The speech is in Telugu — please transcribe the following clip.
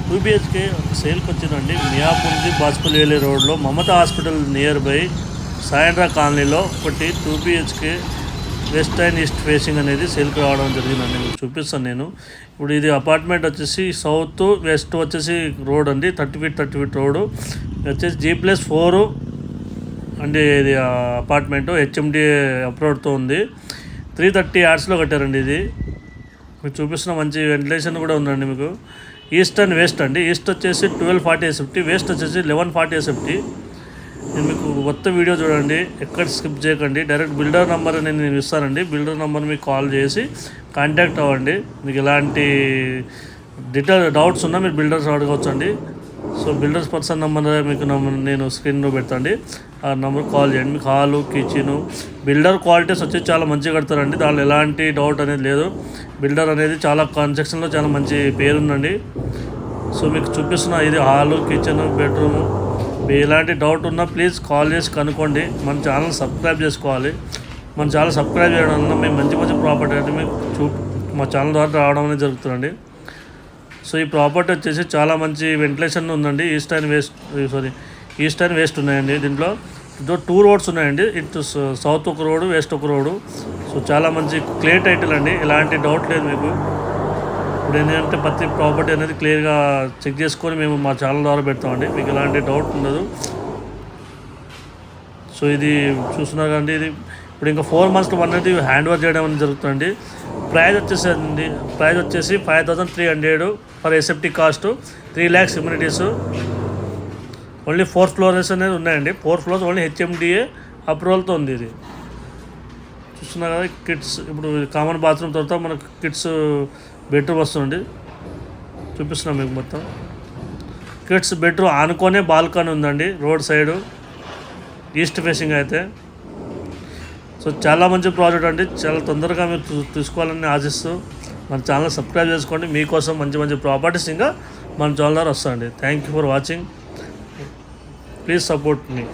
టూ బిహెచ్కే సేల్కి వచ్చిందండి. మియాపుంది బాస్పల్లి రోడ్లో మమతా హాస్పిటల్ నియర్ బై సాయండ్రా కాలనీలో ఒకటి 2 BHK west and east facing అనేది సేల్కి రావడం జరిగిందండి. మీకు చూపిస్తాను నేను. ఇప్పుడు ఇది అపార్ట్మెంట్ వచ్చేసి సౌత్ వెస్ట్ వచ్చేసి రోడ్ అండి, 30 ఫీట్ రోడ్డు వచ్చేసి G+4 అండి. ఇది అపార్ట్మెంటు హెచ్ఎండి అప్రోడ్తో ఉంది. 330 యార్డ్స్లో కట్టారండి. ఇది మీకు చూపిస్తున్న మంచి వెంటిలేషన్ కూడా ఉందండి. మీకు ఈస్ట్ అండ్ వెస్ట్ అండి. ఈస్ట్ వచ్చేసి 1240 SFT, వెస్ట్ వచ్చేసి 1140 SFT. నేను మీకు మొత్తం వీడియో చూడండి, ఎక్కడ స్కిప్ చేయకండి. డైరెక్ట్ బిల్డర్ నెంబర్ అనేది నేను ఇస్తానండి. బిల్డర్ నెంబర్ మీకు కాల్ చేసి కాంటాక్ట్ అవ్వండి. మీకు ఎలాంటి డౌట్స్ ఉన్నా మీరు బిల్డర్స్ అడగవచ్చు అండి. సో బిల్డర్స్ పర్సన్ నెంబర్ మీకు నేను స్క్రీన్లో పెడతాండి. ఆ నెంబర్ కాల్ చేయండి. మీకు హాలు, కిచెను, బిల్డర్ క్వాలిటీస్ వచ్చి చాలా మంచిగా కడతారండి. దానిలో ఎలాంటి డౌట్ అనేది లేదు. బిల్డర్ అనేది చాలా కన్స్ట్రక్షన్లో చాలా మంచి పేరుందండి. సో మీకు చూపిస్తున్న ఇది హాలు, కిచెను, బెడ్రూము. ఎలాంటి డౌట్ ఉన్నా ప్లీజ్ కాల్ చేసి కనుక్కోండి. మన ఛానల్ సబ్స్క్రైబ్ చేసుకోవాలి. మన ఛానల్ సబ్స్క్రైబ్ చేయడం వల్ల మేము మంచి ప్రాపర్టీ అంటే మీకు మా ఛానల్ ద్వారా రావడం అనేది జరుగుతుందండి. సో ఈ ప్రాపర్టీ వచ్చేసి చాలా మంచి వెంటిలేషన్ ఉందండి. ఈస్ట్ అండ్ వెస్ట్ ఉన్నాయండి. దీంట్లో 2 రోడ్స్ ఉన్నాయండి. ఇటు సౌత్ ఒక రోడ్డు, వెస్ట్ ఒక రోడ్డు. సో చాలా మంచి క్లియర్ టైటిల్ అండి, ఎలాంటి డౌట్ లేదు మీకు. ఇప్పుడు ఏంటంటే ప్రతి ప్రాపర్టీ అనేది క్లియర్గా చెక్ చేసుకొని మేము మా ఛానల్ ద్వారా పెడతామండి. మీకు ఎలాంటి డౌట్ ఉండదు. సో ఇది చూస్తున్నారు కదండి. ఇది ఇప్పుడు ఇంకా 4 months అనేది హ్యాండ్ ఓవర్ చేయడం అనేది జరుగుతుందండి. ప్రైస్ వచ్చేసి 5300 for SFT cost, 3 lakhs immunities. Only 4 floors అనేది ఉన్నాయండి. 4 floors ఓన్లీ హెచ్ఎండిఏ అప్రూవల్తో ఉంది. ఇది చూస్తున్నారు కదా. కిడ్స్ ఇప్పుడు కామన్ బాత్రూమ్ తర్వాత మనకు కిడ్స్ బెడ్రూమ్ వస్తుంది. చూపిస్తున్నాం మీకు మొత్తం. కిడ్స్ బెడ్రూమ్ ఆనుకొనే బాల్కనీ ఉందండి, రోడ్ సైడు, ఈస్ట్ ఫేసింగ్ అయితే. సో చాలా మంచి ప్రాజెక్ట్ అండి. చాలా తొందరగా మీరు తీసుకోవాలని ఆశిస్తూ మన ఛానల్ సబ్స్క్రైబ్ చేసుకోండి. మీకోసం మంచి ప్రాపర్టీస్ ఇంకా మన ఛానల్ ద్వారా వస్తాయండి. Thank you for watching. Please support me.